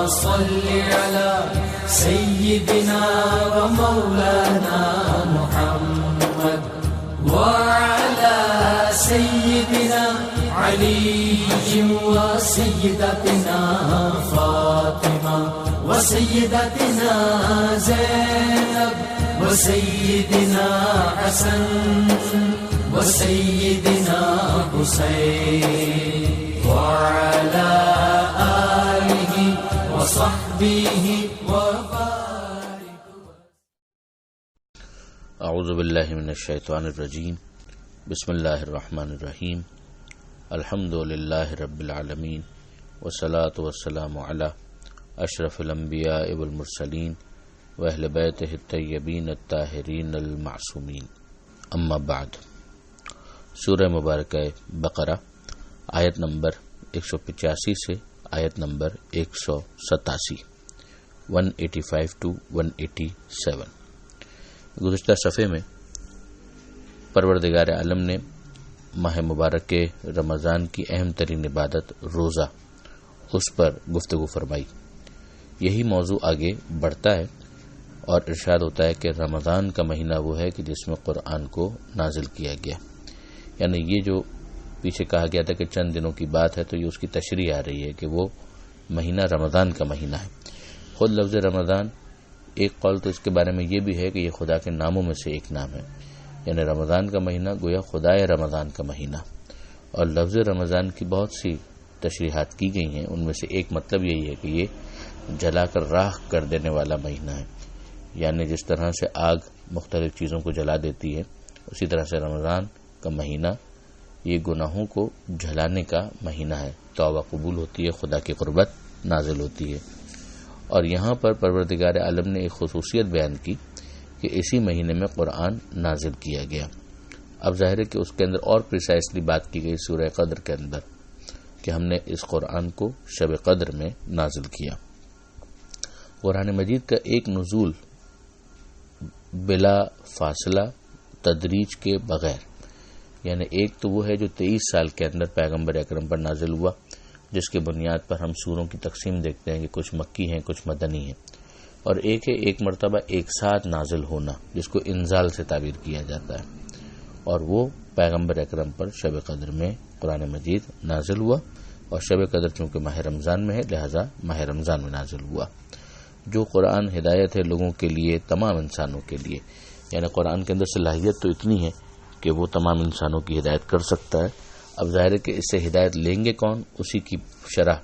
صل على سيدنا ومولانا محمد وعلى سيدنا علي وسيدتنا فاطمة وسيدتنا زينب وسيدنا حسن وسيدنا حسين وعلى آله وصحبه وبارك. اعوذ باللہ من الشیطان الرجیم. بسم اللہ الرحمن الرحیم. الحمد للہ رب العالمین والصلاة والسلام علی اشرف الانبیاء والمرسلین واہل بیتہ الطیبین الطاہرین المعصومین. اما بعد. سورہ مبارکہ بقرہ آیت نمبر 185 سے آیت نمبر 187 185 to 187. گزشتہ صفحے میں پروردگار عالم نے ماہ مبارک رمضان کی اہم ترین عبادت روزہ اس پر گفتگو فرمائی. یہی موضوع آگے بڑھتا ہے اور ارشاد ہوتا ہے کہ رمضان کا مہینہ وہ ہے کہ جس میں قرآن کو نازل کیا گیا. یعنی یہ جو پیچھے کہا گیا تھا کہ چند دنوں کی بات ہے تو یہ اس کی تشریح آ رہی ہے کہ وہ مہینہ رمضان کا مہینہ ہے. خود لفظ رمضان ایک قول تو اس کے بارے میں یہ بھی ہے کہ یہ خدا کے ناموں میں سے ایک نام ہے. یعنی رمضان کا مہینہ گویا خدائے رمضان کا مہینہ. اور لفظ رمضان کی بہت سی تشریحات کی گئی ہیں. ان میں سے ایک مطلب یہی ہے کہ یہ جلا کر راکھ کر دینے والا مہینہ ہے. یعنی جس طرح سے آگ مختلف چیزوں کو جلا دیتی ہے اسی طرح سے رمضان کا مہینہ یہ گناہوں کو جلانے کا مہینہ ہے. توبہ قبول ہوتی ہے, خدا کی قربت نازل ہوتی ہے. اور یہاں پر پروردگار عالم نے ایک خصوصیت بیان کی کہ اسی مہینے میں قرآن نازل کیا گیا. اب ظاہر ہے کہ اس کے اندر اور پریسائسلی بات کی گئی سورہ قدر کے اندر کہ ہم نے اس قرآن کو شب قدر میں نازل کیا. قرآن مجید کا ایک نزول بلا فاصلہ تدریج کے بغیر, یعنی ایک تو وہ ہے جو 23 سال کے اندر پیغمبر اکرم پر نازل ہوا, جس کے بنیاد پر ہم سوروں کی تقسیم دیکھتے ہیں کہ کچھ مکی ہیں کچھ مدنی ہیں. اور ایک ہے ایک مرتبہ ایک ساتھ نازل ہونا جس کو انزال سے تعبیر کیا جاتا ہے, اور وہ پیغمبر اکرم پر شب قدر میں قرآن مجید نازل ہوا. اور شب قدر چونکہ ماہ رمضان میں ہے لہذا ماہ رمضان میں نازل ہوا. جو قرآن ہدایت ہے لوگوں کے لیے, تمام انسانوں کے لیے. یعنی قرآن کے اندر صلاحیت تو اتنی ہے کہ وہ تمام انسانوں کی ہدایت کر سکتا ہے. اب ظاہر ہے کہ اس سے ہدایت لیں گے کون, اسی کی شرح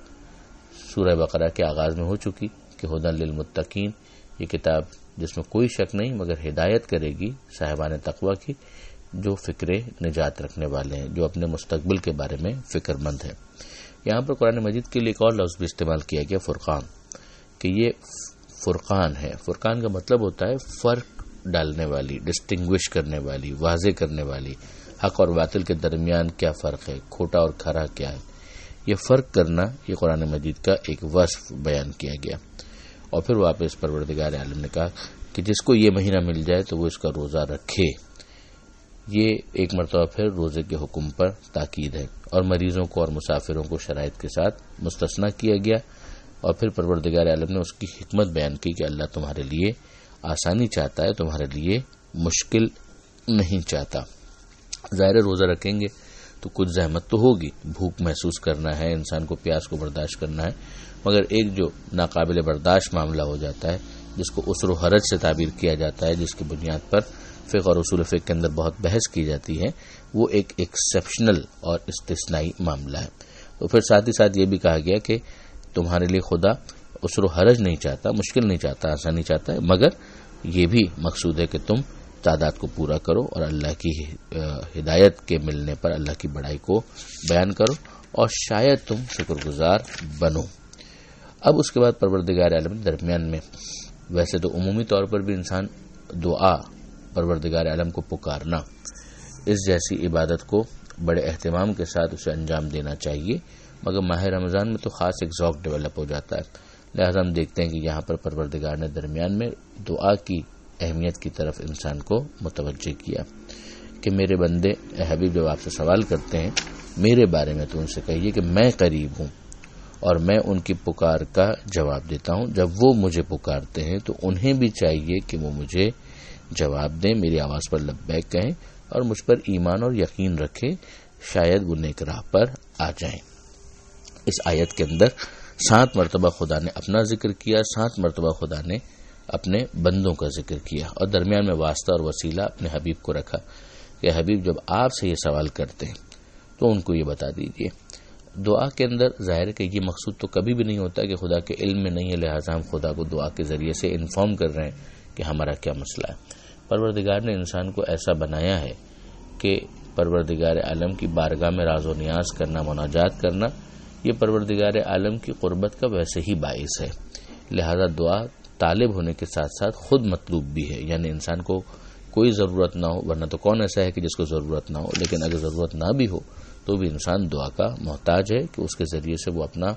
سورہ بقرہ کے آغاز میں ہو چکی کہ ہدی للمتقین. یہ کتاب جس میں کوئی شک نہیں مگر ہدایت کرے گی صاحبان تقوی کی, جو فکر نجات رکھنے والے ہیں, جو اپنے مستقبل کے بارے میں فکر مند ہیں. یہاں پر قرآن مجید کے لیے ایک اور لفظ بھی استعمال کیا گیا, فرقان, کہ یہ فرقان ہے. فرقان کا مطلب ہوتا ہے فرق ڈالنے والی, ڈسٹنگوش کرنے والی, واضح کرنے والی. حق اور باطل کے درمیان کیا فرق ہے, کھوٹا اور کھرا کیا ہے, یہ فرق کرنا یہ قرآن مجید کا ایک وصف بیان کیا گیا. اور پھر واپس پروردگار عالم نے کہا کہ جس کو یہ مہینہ مل جائے تو وہ اس کا روزہ رکھے. یہ ایک مرتبہ پھر روزے کے حکم پر تاکید ہے, اور مریضوں کو اور مسافروں کو شرائط کے ساتھ مستثنیٰ کیا گیا. اور پھر پروردگار عالم نے اس کی حکمت بیان کی کہ اللہ تمہارے لیے آسانی چاہتا ہے, تمہارے لیے مشکل نہیں چاہتا. ظاہر روزہ رکھیں گے تو کچھ زحمت تو ہوگی, بھوک محسوس کرنا ہے, انسان کو پیاس کو برداشت کرنا ہے, مگر ایک جو ناقابل برداشت معاملہ ہو جاتا ہے جس کو عسر و حرج سے تعبیر کیا جاتا ہے, جس کی بنیاد پر فقہ اور اصول فقہ کے اندر بہت بحث کی جاتی ہے, وہ ایک ایکسیپشنل اور استثنائی معاملہ ہے. تو پھر ساتھ ہی ساتھ یہ بھی کہا گیا کہ تمہارے لیے خدا عسر و حرج نہیں چاہتا, مشکل نہیں چاہتا, آسانی چاہتا ہے, مگر یہ بھی مقصود ہے کہ تم تعداد کو پورا کرو اور اللہ کی ہدایت کے ملنے پر اللہ کی بڑائی کو بیان کرو اور شاید تم شکر گزار بنو. اب اس کے بعد پروردگار عالم درمیان میں, ویسے تو عمومی طور پر بھی انسان دعا پروردگار عالم کو پکارنا اس جیسی عبادت کو بڑے اہتمام کے ساتھ اسے انجام دینا چاہیے, مگر ماہ رمضان میں تو خاص ایک ذوق ڈیولپ ہو جاتا ہے. لہذا ہم دیکھتے ہیں کہ یہاں پر پروردگار نے درمیان میں دعا کی اہمیت کی طرف انسان کو متوجہ کیا کہ میرے بندے, اے حبیب, جب آپ سے سوال کرتے ہیں میرے بارے میں تو ان سے کہیے کہ میں قریب ہوں اور میں ان کی پکار کا جواب دیتا ہوں. جب وہ مجھے پکارتے ہیں تو انہیں بھی چاہیے کہ وہ مجھے جواب دیں، میری آواز پر لبیک کہیں اور مجھ پر ایمان اور یقین رکھیں، شاید وہ نیک راہ پر آ جائیں. اس آیت کے اندر 7 مرتبہ خدا نے اپنا ذکر کیا، 7 مرتبہ خدا نے اپنے بندوں کا ذکر کیا، اور درمیان میں واسطہ اور وسیلہ اپنے حبیب کو رکھا کہ حبیب جب آپ سے یہ سوال کرتے ہیں تو ان کو یہ بتا دیجئے. دعا کے اندر ظاہر ہے کہ یہ مقصود تو کبھی بھی نہیں ہوتا کہ خدا کے علم میں نہیں ہے، لہٰذا ہم خدا کو دعا کے ذریعے سے انفارم کر رہے ہیں کہ ہمارا کیا مسئلہ ہے. پروردگار نے انسان کو ایسا بنایا ہے کہ پروردگار عالم کی بارگاہ میں راز و نیاز کرنا، مناجات کرنا، یہ پروردگار عالم کی قربت کا ویسے ہی باعث ہے. لہذا دعا طالب ہونے کے ساتھ ساتھ خود مطلوب بھی ہے، یعنی انسان کو کوئی ضرورت نہ ہو، ورنہ تو کون ایسا ہے کہ جس کو ضرورت نہ ہو، لیکن اگر ضرورت نہ بھی ہو تو بھی انسان دعا کا محتاج ہے کہ اس کے ذریعے سے وہ اپنا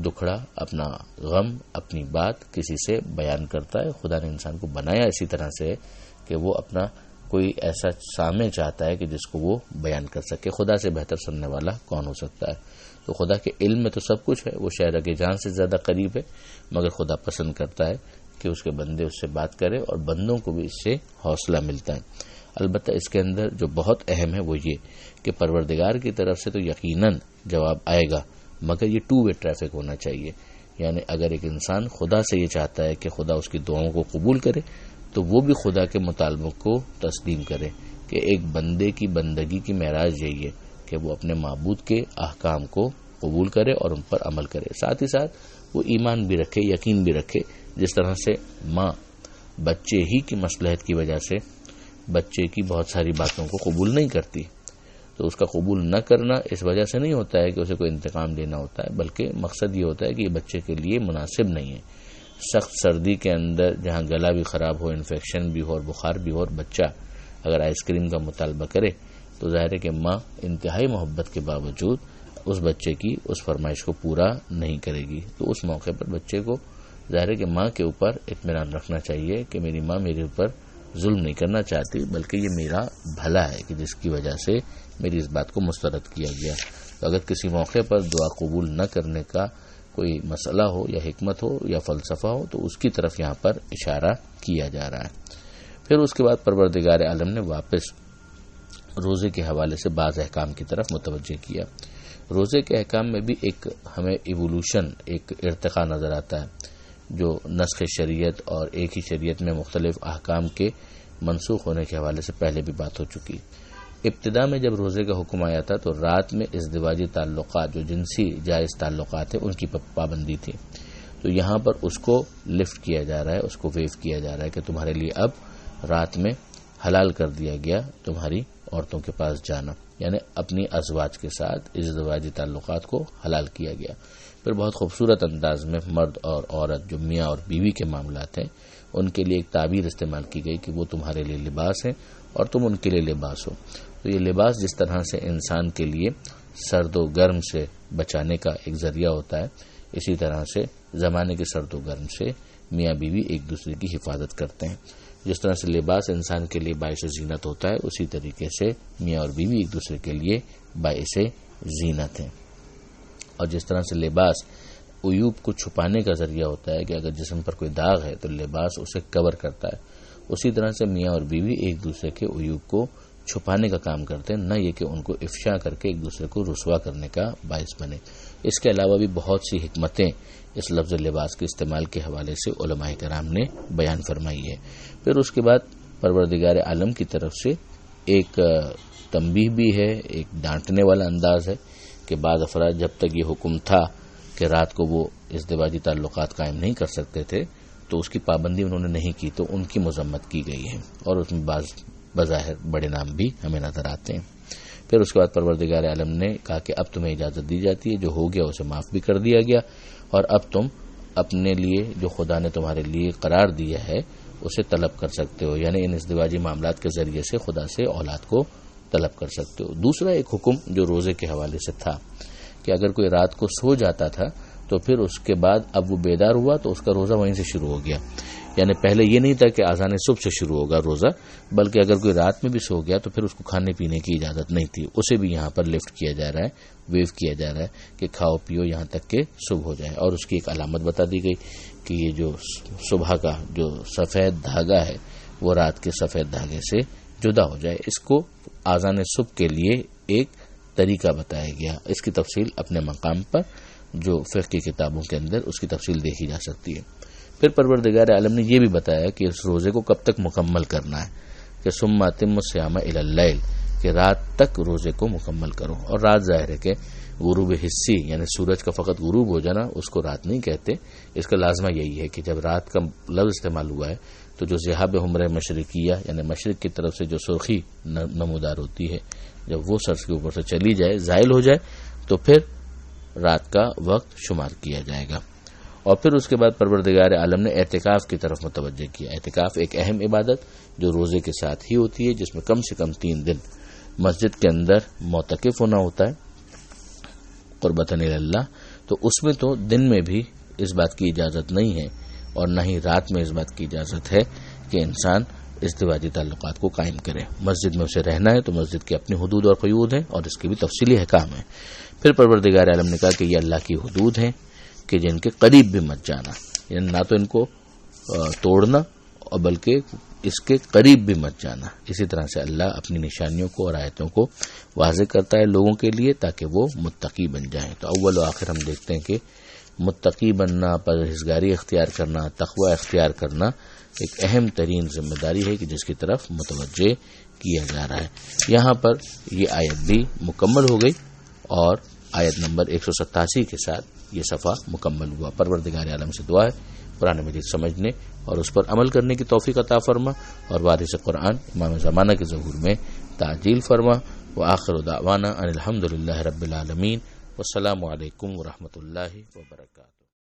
دکھڑا، اپنا غم، اپنی بات کسی سے بیان کرتا ہے. خدا نے انسان کو بنایا اسی طرح سے کہ وہ اپنا کوئی ایسا سامع چاہتا ہے کہ جس کو وہ بیان کر سکے. خدا سے بہتر سننے والا کون ہو سکتا ہے؟ تو خدا کے علم میں تو سب کچھ ہے، وہ شاید اگے جان سے زیادہ قریب ہے، مگر خدا پسند کرتا ہے کہ اس کے بندے اس سے بات کرے، اور بندوں کو بھی اس سے حوصلہ ملتا ہے. البتہ اس کے اندر جو بہت اہم ہے وہ یہ کہ پروردگار کی طرف سے تو یقیناً جواب آئے گا، مگر یہ 2 وے ٹریفک ہونا چاہیے. یعنی اگر ایک انسان خدا سے یہ چاہتا ہے کہ خدا اس کی دعاؤں کو قبول کرے تو وہ بھی خدا کے مطالبوں کو تسلیم کرے کہ ایک بندے کی بندگی کی معراج یہی ہے کہ وہ اپنے معبود کے احکام کو قبول کرے اور ان پر عمل کرے. ساتھ ہی ساتھ وہ ایمان بھی رکھے، یقین بھی رکھے. جس طرح سے ماں بچے ہی کی مصلحت کی وجہ سے بچے کی بہت ساری باتوں کو قبول نہیں کرتی، تو اس کا قبول نہ کرنا اس وجہ سے نہیں ہوتا ہے کہ اسے کوئی انتقام لینا ہوتا ہے، بلکہ مقصد یہ ہوتا ہے کہ یہ بچے کے لیے مناسب نہیں ہے. سخت سردی کے اندر جہاں گلا بھی خراب ہو، انفیکشن بھی ہو اور بخار بھی ہو، اور بچہ اگر آئس کریم کا مطالبہ کرے تو ظاہر ہے کہ ماں انتہائی محبت کے باوجود اس بچے کی اس فرمائش کو پورا نہیں کرے گی. تو اس موقع پر بچے کو ظاہر ہے کہ ماں کے اوپر اطمینان رکھنا چاہیے کہ میری ماں میرے اوپر ظلم نہیں کرنا چاہتی، بلکہ یہ میرا بھلا ہے کہ جس کی وجہ سے میری اس بات کو مسترد کیا گیا. تو اگر کسی موقع پر دعا قبول نہ کرنے کا کوئی مسئلہ ہو یا حکمت ہو یا فلسفہ ہو تو اس کی طرف یہاں پر اشارہ کیا جا رہا ہے. پھر اس کے بعد پروردگار عالم نے واپس روزے کے حوالے سے بعض احکام کی طرف متوجہ کیا. روزے کے احکام میں بھی ایک ہمیں ایوولوشن، ایک ارتقاء نظر آتا ہے، جو نسخ شریعت اور ایک ہی شریعت میں مختلف احکام کے منسوخ ہونے کے حوالے سے پہلے بھی بات ہو چکی. ابتدا میں جب روزے کا حکم آیا تھا تو رات میں ازدواجی تعلقات، جو جنسی جائز تعلقات ہیں، ان کی پابندی تھی. تو یہاں پر اس کو لفٹ کیا جا رہا ہے، اس کو ویو کیا جا رہا ہے کہ تمہارے لیے اب رات میں حلال کر دیا گیا تمہاری عورتوں کے پاس جانا، یعنی اپنی ازواج کے ساتھ ازدواجی تعلقات کو حلال کیا گیا. پھر بہت خوبصورت انداز میں مرد اور عورت، جو میاں اور بیوی کے معاملات ہیں، ان کے لیے ایک تعبیر استعمال کی گئی کہ وہ تمہارے لیے لباس ہیں اور تم ان کے لیے لباس ہو. تو یہ لباس جس طرح سے انسان کے لیے سرد و گرم سے بچانے کا ایک ذریعہ ہوتا ہے، اسی طرح سے زمانے کے سرد و گرم سے میاں بیوی ایک دوسرے کی حفاظت کرتے ہیں. جس طرح سے لباس انسان کے لیے باعث زینت ہوتا ہے، اسی طریقے سے میاں اور بیوی ایک دوسرے کے لیے باعث زینت ہیں. اور جس طرح سے لباس عیوب کو چھپانے کا ذریعہ ہوتا ہے کہ اگر جسم پر کوئی داغ ہے تو لباس اسے کور کرتا ہے، اسی طرح سے میاں اور بیوی ایک دوسرے کے عیوب کو چھپانے کا کام کرتے ہیں، نہ یہ کہ ان کو افشا کر کے ایک دوسرے کو رسوا کرنے کا باعث بنے. اس کے علاوہ بھی بہت سی حکمتیں اس لفظ لباس کے استعمال کے حوالے سے علماء کرام نے بیان فرمائی ہے. پھر اس کے بعد پروردگار عالم کی طرف سے ایک تنبیہ بھی ہے، ایک ڈانٹنے والا انداز ہے کہ بعض افراد جب تک یہ حکم تھا کہ رات کو وہ ازدواجی تعلقات قائم نہیں کر سکتے تھے تو اس کی پابندی انہوں نے نہیں کی، تو ان کی مذمت کی گئی ہے، اور اس میں بعض بظاہر بڑے نام بھی ہمیں نظر آتے ہیں. پھر اس کے بعد پروردگار عالم نے کہا کہ اب تمہیں اجازت دی جاتی ہے، جو ہو گیا اسے معاف بھی کر دیا گیا، اور اب تم اپنے لیے جو خدا نے تمہارے لیے قرار دیا ہے اسے طلب کر سکتے ہو، یعنی ان ازدواجی معاملات کے ذریعے سے خدا سے اولاد کو طلب کر سکتے ہو. دوسرا ایک حکم جو روزے کے حوالے سے تھا کہ اگر کوئی رات کو سو جاتا تھا تو پھر اس کے بعد اب وہ بیدار ہوا تو اس کا روزہ وہیں سے شروع ہو گیا. یعنی پہلے یہ نہیں تھا کہ اذان صبح سے شروع ہوگا روزہ، بلکہ اگر کوئی رات میں بھی سو گیا تو پھر اس کو کھانے پینے کی اجازت نہیں تھی. اسے بھی یہاں پر لفٹ کیا جا رہا ہے، ویو کیا جا رہا ہے کہ کھاؤ پیو یہاں تک کہ صبح ہو جائے. اور اس کی ایک علامت بتا دی گئی کہ یہ جو صبح کا جو سفید دھاگا ہے وہ رات کے سفید دھاگے سے جدا ہو جائے. اس کو اذان صبح کے لیے ایک طریقہ بتایا گیا. اس کی تفصیل اپنے مقام پر جو فقہ کی کتابوں کے اندر اس کی تفصیل دیکھی جا سکتی ہے. پھر پروردگار عالم نے یہ بھی بتایا کہ اس روزے کو کب تک مکمل کرنا ہے کہ ثم اتموا الصیام الی اللیل، کہ رات تک روزے کو مکمل کرو. اور رات ظاہر ہے کہ غروب حصی یعنی سورج کا فقط غروب ہو جانا اس کو رات نہیں کہتے. اس کا لازمہ یہی ہے کہ جب رات کا لفظ استعمال ہوا ہے تو جو ذہاب حمرہ مشرقیہ یعنی مشرق کی طرف سے جو سرخی نمودار ہوتی ہے جب وہ سر کے اوپر سے چلی جائے، زائل ہو جائے، تو پھر رات کا وقت شمار کیا جائے گا. اور پھر اس کے بعد پروردگار عالم نے اعتکاف کی طرف متوجہ کیا. اعتکاف ایک اہم عبادت جو روزے کے ساتھ ہی ہوتی ہے، جس میں کم سے کم 3 دن مسجد کے اندر معتکف ہونا ہوتا ہے قربتاً اللہ. تو اس میں تو دن میں بھی اس بات کی اجازت نہیں ہے اور نہ ہی رات میں اس بات کی اجازت ہے کہ انسان ازدواجی تعلقات کو قائم کرے. مسجد میں اسے رہنا ہے تو مسجد کے اپنے حدود اور قیود ہیں اور اس کے بھی تفصیلی احکام ہیں. پھر پروردگار عالم نے کہا کہ یہ اللہ کی حدود ہیں کہ جن کے قریب بھی مت جانا، یعنی نہ تو ان کو توڑنا اور بلکہ اس کے قریب بھی مت جانا. اسی طرح سے اللہ اپنی نشانیوں کو اور آیتوں کو واضح کرتا ہے لوگوں کے لیے تاکہ وہ متقی بن جائیں. تو اول و آخر ہم دیکھتے ہیں کہ متقی بننا، پرہیزگاری اختیار کرنا، تقوی اختیار کرنا ایک اہم ترین ذمہ داری ہے کہ جس کی طرف متوجہ کیا جا رہا ہے. یہاں پر یہ آیت بھی مکمل ہو گئی اور آیت نمبر 187 کے ساتھ یہ صفحہ مکمل ہوا. پروردگار عالم سے دعا ہے قرآن مجید سمجھنے اور اس پر عمل کرنے کی توفیق عطا فرما اور وارث قرآن امام زمانہ کے ظہور میں تعجیل فرما. وآخر دعوانا ان الحمد للہ رب العالمین. والسلام علیکم ورحمۃ اللہ وبرکاتہ.